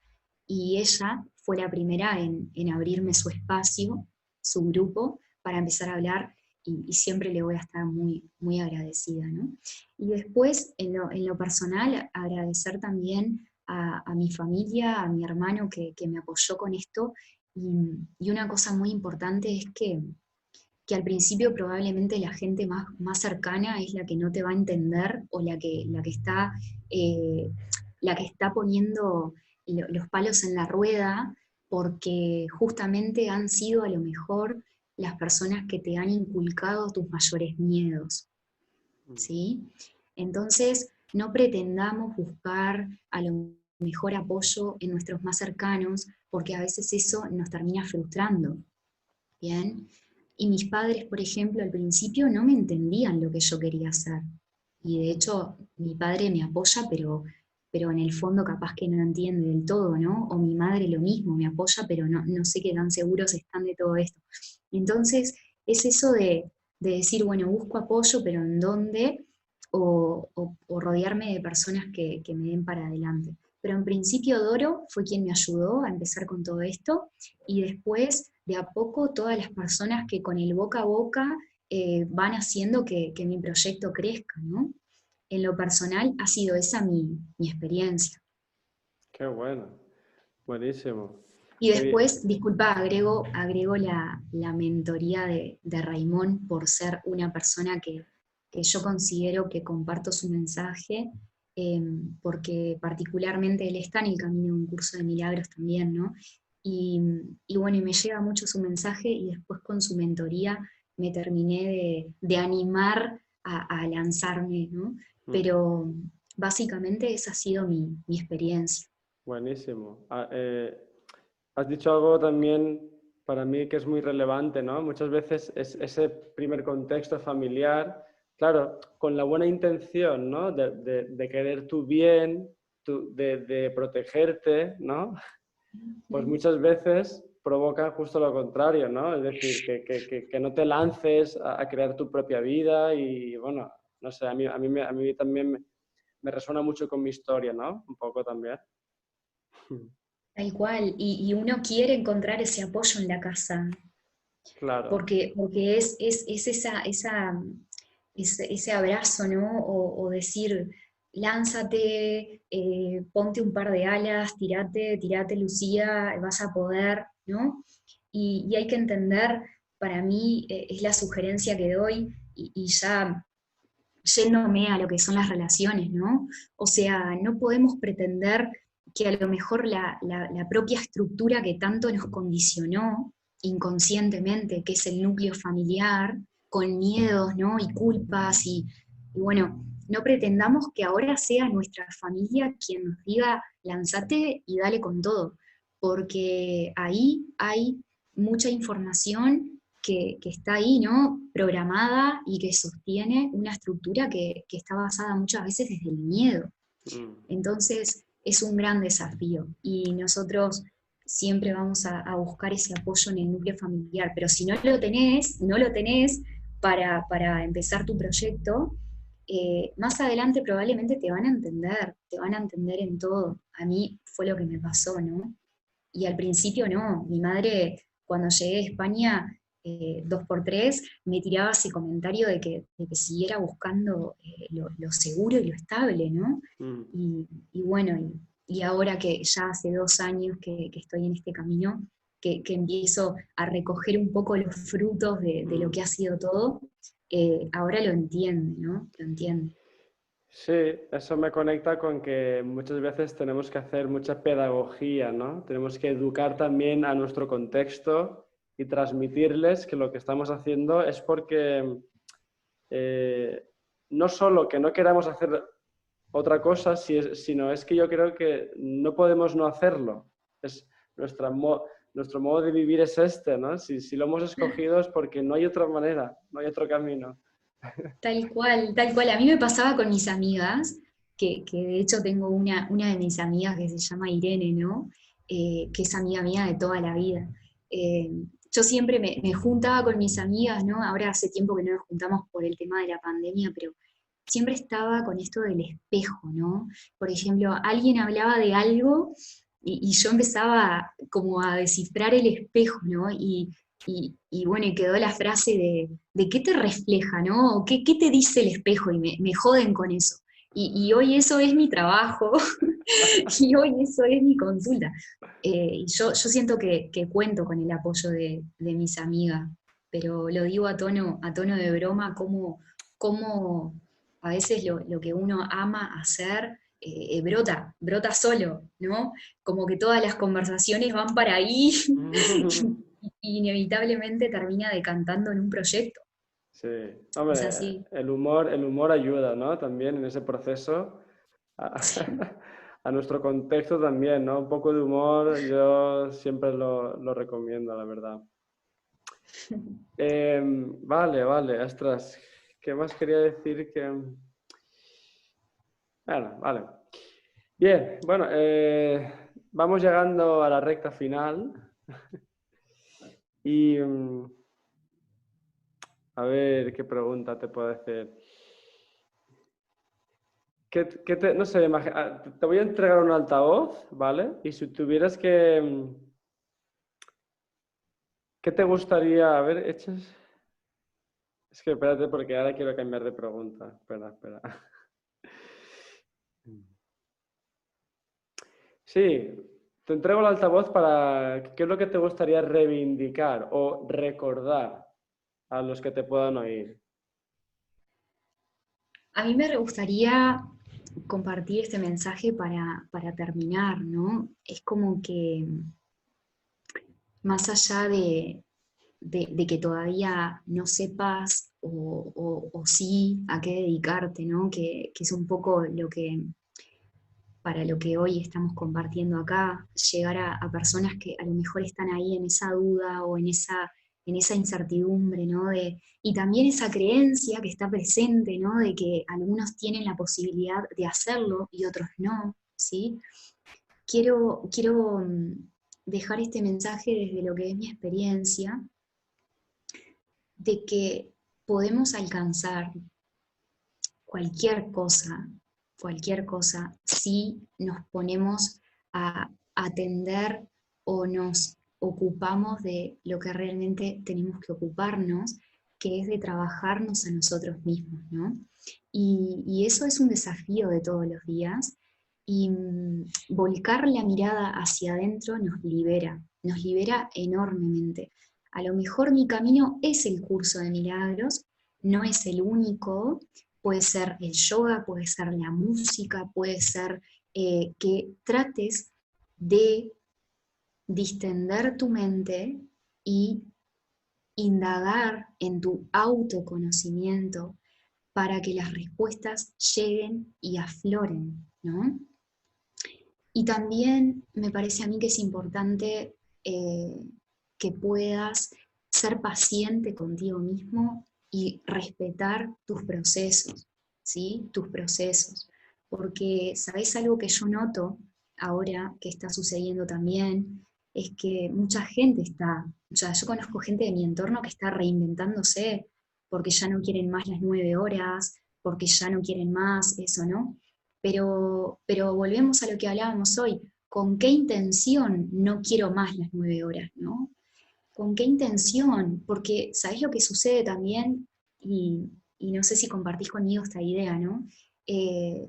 y ella fue la primera en abrirme su espacio, su grupo, para empezar a hablar, y siempre le voy a estar muy, muy agradecida, ¿no? Y después, en lo personal, agradecer también a mi familia, a mi hermano que me apoyó con esto, y una cosa muy importante es que al principio probablemente la gente más cercana es la que no te va a entender, o eh, la que está poniendo los palos en la rueda, porque justamente han sido a lo mejor las personas que te han inculcado tus mayores miedos, ¿sí? Entonces, no pretendamos buscar a lo mejor apoyo en nuestros más cercanos, porque a veces eso nos termina frustrando, ¿bien? Y mis padres, por ejemplo, al principio no me entendían lo que yo quería hacer. Y de hecho, mi padre me apoya, pero en el fondo capaz que no entiende del todo, ¿no? O mi madre lo mismo, me apoya, pero no sé qué tan seguros están de todo esto. Entonces, es eso de decir, bueno, busco apoyo, pero ¿en dónde? O rodearme de personas que me den para adelante. Pero en principio Doro fue quien me ayudó a empezar con todo esto, y después, de a poco, todas las personas que con el boca a boca van haciendo que mi proyecto crezca, ¿no? En lo personal ha sido esa mi experiencia. Qué bueno, buenísimo. Y Qué bien. después, disculpa, agrego la mentoría de Raimón, por ser una persona que yo considero que comparto su mensaje, porque particularmente él está en el camino de un curso de milagros también, ¿no? Y, y bueno, y me llega mucho su mensaje, y después con su mentoría me terminé de animar a lanzarme, ¿no? Mm, Pero básicamente esa ha sido mi experiencia. buenísimo. Has dicho algo también para mí que es muy relevante, ¿no? Muchas veces es ese primer contexto familiar, claro, con la buena intención, ¿no? De querer tu bien, de protegerte, ¿no? Pues muchas veces provocan justo lo contrario, ¿no? Es decir, que no te lances a crear tu propia vida y, bueno, no sé, a mí también me resuena mucho con mi historia, ¿no? Un poco también. Tal cual, y uno quiere encontrar ese apoyo en la casa, Claro. porque es ese abrazo, ¿no? O decir, lánzate, ponte un par de alas, tirate Lucía, vas a poder, ¿no? Y hay que entender, para mí, es la sugerencia que doy, y ya yéndome a lo que son las relaciones, ¿no? O sea, no podemos pretender que a lo mejor la propia estructura que tanto nos condicionó inconscientemente, que es el núcleo familiar, con miedos, ¿no? Y culpas, y bueno, no pretendamos que ahora sea nuestra familia quien nos diga, lánzate y dale con todo, porque ahí hay mucha información que está ahí, ¿no? Programada y que sostiene una estructura que está basada muchas veces desde el miedo. Mm. Entonces, es un gran desafío y nosotros siempre vamos a buscar ese apoyo en el núcleo familiar, pero si no lo tenés para empezar tu proyecto, más adelante probablemente te van a entender en todo. A mí fue lo que me pasó, ¿no? Y al principio no, mi madre cuando llegué a España, 2x3, me tiraba ese comentario de que siguiera buscando lo seguro y lo estable, ¿no? Mm. Y bueno, y ahora que ya hace 2 años que estoy en este camino, que empiezo a recoger un poco los frutos de lo que Mm. ha sido todo, ahora lo entiende, ¿no? Lo entiende. Sí, eso me conecta con que muchas veces tenemos que hacer mucha pedagogía, ¿no? Tenemos que educar también a nuestro contexto y transmitirles que lo que estamos haciendo es porque eh, no solo que no queramos hacer otra cosa, sino es que yo creo que no podemos no hacerlo. Es nuestro modo de vivir es este, ¿no? Si lo hemos escogido es porque no hay otra manera, no hay otro camino. Tal cual, tal cual. A mí me pasaba con mis amigas, que de hecho tengo una de mis amigas que se llama Irene, ¿no? Que es amiga mía de toda la vida. Eh, yo siempre me juntaba con mis amigas, ¿no? Ahora hace tiempo que no nos juntamos por el tema de la pandemia, pero siempre estaba con esto del espejo, ¿no? Por ejemplo, alguien hablaba de algo y yo empezaba como a descifrar el espejo, ¿no? Y bueno, y quedó la frase de qué te refleja, ¿no? O qué te dice el espejo, y me joden con eso. Y hoy eso es mi trabajo, y hoy eso es mi consulta. Y yo siento que cuento con el apoyo de mis amigas, pero lo digo a tono de broma, como a veces lo que uno ama hacer brota solo, ¿no? Como que todas las conversaciones van para ahí y inevitablemente termina decantando en un proyecto. Sí, Es hombre, así. el humor ayuda, ¿no? También en ese proceso a, a nuestro contexto también, ¿no? Un poco de humor yo siempre lo recomiendo, la verdad. Vale, vale, ostras, ¿qué más quería decir que... Bueno, vale. Bien, bueno, vamos llegando a la recta final y a ver qué pregunta te puedo hacer. No sé, te voy a entregar un altavoz, ¿vale? Y si tuvieras que... ¿Qué te gustaría? A ver, echas... Es que espérate porque ahora quiero cambiar de pregunta. Espera, espera. Sí, te entrego el altavoz para... ¿Qué es lo que te gustaría reivindicar o recordar a los que te puedan oír? A mí me gustaría compartir este mensaje para terminar, ¿no? Es como que más allá de que todavía no sepas o sí a qué dedicarte, ¿no? Que es un poco para lo que hoy estamos compartiendo acá, llegar a personas que a lo mejor están ahí en esa duda o en esa incertidumbre, ¿no? Y también esa creencia que está presente, ¿no? De que algunos tienen la posibilidad de hacerlo y otros no, ¿sí? Quiero dejar este mensaje desde lo que es mi experiencia, de que podemos alcanzar cualquier cualquier cosa, si nos ponemos a atender o nos ocupamos de lo que realmente tenemos que ocuparnos, que es de trabajarnos a nosotros mismos, ¿no? Y eso es un desafío de todos los días, y volcar la mirada hacia adentro nos libera enormemente. A lo mejor mi camino es el curso de milagros, no es el único, puede ser el yoga, puede ser la música, puede ser que trates de distender tu mente y indagar en tu autoconocimiento para que las respuestas lleguen y afloren, ¿no? Y también me parece a mí que es importante que puedas ser paciente contigo mismo y respetar tus procesos, ¿sí? Tus procesos. Porque, ¿sabés algo que yo noto ahora que está sucediendo también? Es que mucha gente está, o sea, yo conozco gente de mi entorno que está reinventándose porque ya no quieren más las 9 horas, porque ya no quieren más eso, ¿no? Pero volvemos a lo que hablábamos hoy, ¿con qué intención no quiero más las 9 horas, ¿no? ¿Con qué intención? Porque, ¿sabés lo que sucede también? Y no sé si compartís conmigo esta idea, ¿no? Eh,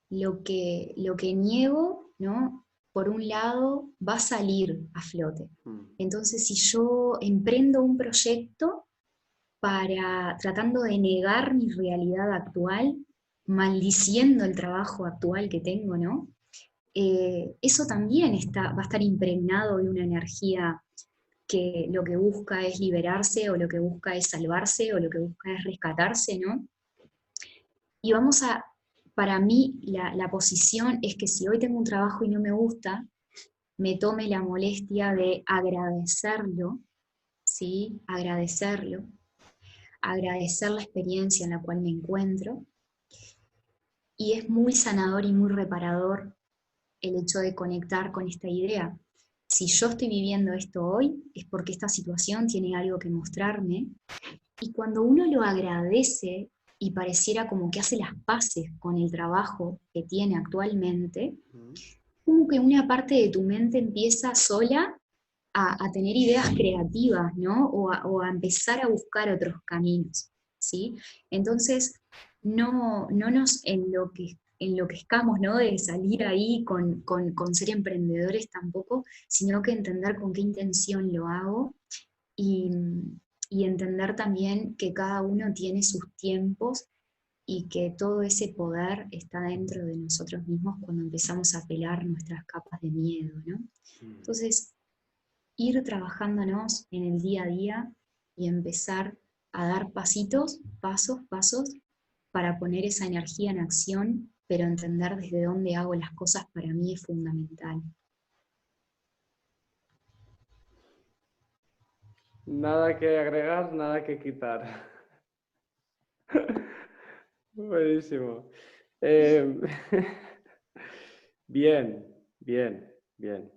lo que niego, ¿no? Por un lado, va a salir a flote. Mm. Entonces, si yo emprendo un proyecto tratando de negar mi realidad actual, maldiciendo el trabajo actual que tengo, ¿no? Eso también va a estar impregnado de una energía que lo que busca es liberarse, o lo que busca es salvarse, o lo que busca es rescatarse, ¿no? Y para mí, la posición es que si hoy tengo un trabajo y no me gusta, me tome la molestia de agradecerlo, ¿sí? Agradecer la experiencia en la cual me encuentro, y es muy sanador y muy reparador el hecho de conectar con esta idea. Si yo estoy viviendo esto hoy, es porque esta situación tiene algo que mostrarme, y cuando uno lo agradece y pareciera como que hace las paces con el trabajo que tiene actualmente, Mm. como que una parte de tu mente empieza sola a tener ideas creativas, ¿no? O a empezar a buscar otros caminos, ¿sí? Entonces, no nos enloquezcamos, ¿no? De salir ahí con ser emprendedores tampoco, sino que entender con qué intención lo hago, y, y entender también que cada uno tiene sus tiempos y que todo ese poder está dentro de nosotros mismos cuando empezamos a pelar nuestras capas de miedo, ¿no? Mm. Entonces, ir trabajándonos en el día a día y empezar a dar pasitos, pasos, para poner esa energía en acción, pero entender desde dónde hago las cosas para mí es fundamental. Nada que agregar, nada que quitar. Buenísimo. Eh, bien, bien, bien.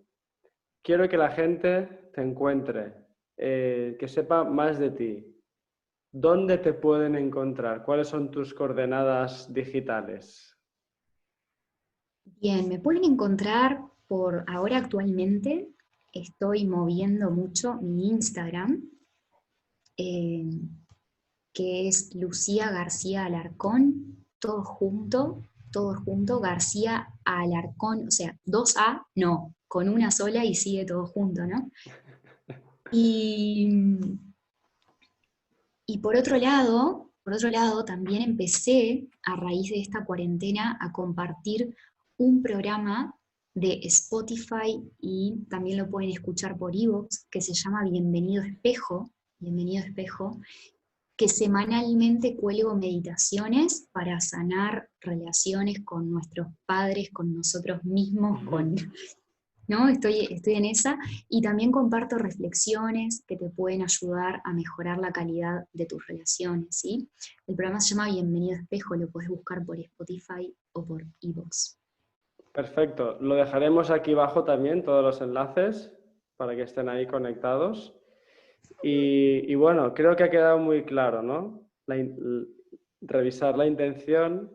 Quiero que la gente te encuentre, que sepa más de ti. ¿Dónde te pueden encontrar? ¿Cuáles son tus coordenadas digitales? Bien, me pueden encontrar ahora actualmente, estoy moviendo mucho mi Instagram, eh, que es Lucía García Alarcón, todo junto, García Alarcón, o sea, 2A, no, con una sola y sigue todo junto, ¿no? Y, y por otro lado, también empecé a raíz de esta cuarentena a compartir un programa de Spotify, y también lo pueden escuchar por iVoox, que se llama Bienvenido Espejo, que semanalmente cuelgo meditaciones para sanar relaciones con nuestros padres, con nosotros mismos, ¿no? Estoy en esa, y también comparto reflexiones que te pueden ayudar a mejorar la calidad de tus relaciones, ¿sí? El programa se llama Bienvenido Espejo, lo puedes buscar por Spotify o por iVoox. Perfecto. Lo dejaremos aquí abajo también, todos los enlaces, para que estén ahí conectados. Y bueno, creo que ha quedado muy claro, ¿no? Revisar la intención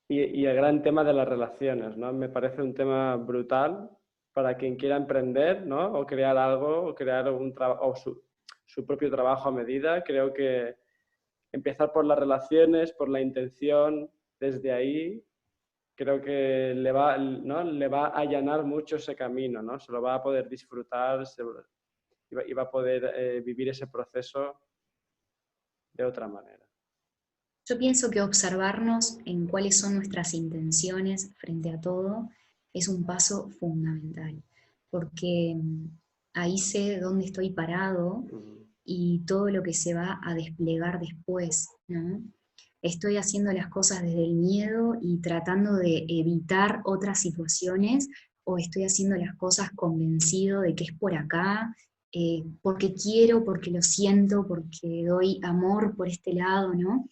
y el gran tema de las relaciones, ¿no? Me parece un tema brutal para quien quiera emprender, ¿no? O crear algo, o crear o su propio trabajo a medida. Creo que empezar por las relaciones, por la intención, desde ahí, creo que ¿no? Le va a allanar mucho ese camino, ¿no? Se lo va a poder disfrutar y va a poder vivir ese proceso de otra manera. Yo pienso que observarnos en cuáles son nuestras intenciones frente a todo es un paso fundamental, porque ahí sé dónde estoy parado Ujú. y todo lo que se va a desplegar después, ¿no? Estoy haciendo las cosas desde el miedo y tratando de evitar otras situaciones, o estoy haciendo las cosas convencido de que es por acá porque quiero, porque lo siento, porque doy amor por este lado, ¿no?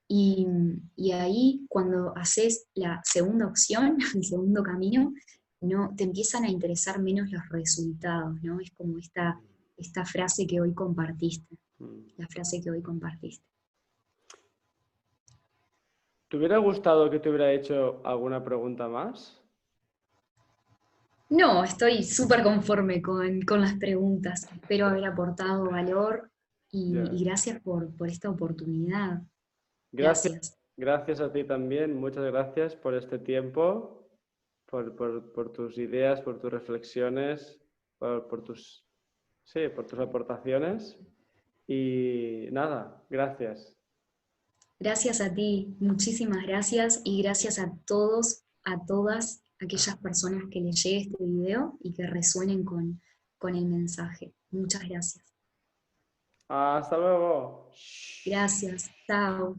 Y, y ahí cuando haces la segunda opción, el segundo camino, no, te empiezan a interesar menos los resultados, ¿no? Es como esta frase que hoy compartiste, Mm. la frase que hoy compartiste. ¿Te hubiera gustado que te hubiera hecho alguna pregunta más? No, estoy súper conforme con las preguntas. Espero haber aportado valor Ya. y gracias por esta oportunidad. Gracias, Gracias. gracias a ti también, muchas gracias por este tiempo, por tus ideas, por tus reflexiones, por tus, sí, por tus aportaciones. Y nada, gracias. Gracias a ti, muchísimas gracias y gracias a todos, a todas aquellas personas que les llegue este video y que resuenen con el mensaje. Muchas gracias. Hasta luego. Gracias. Chao.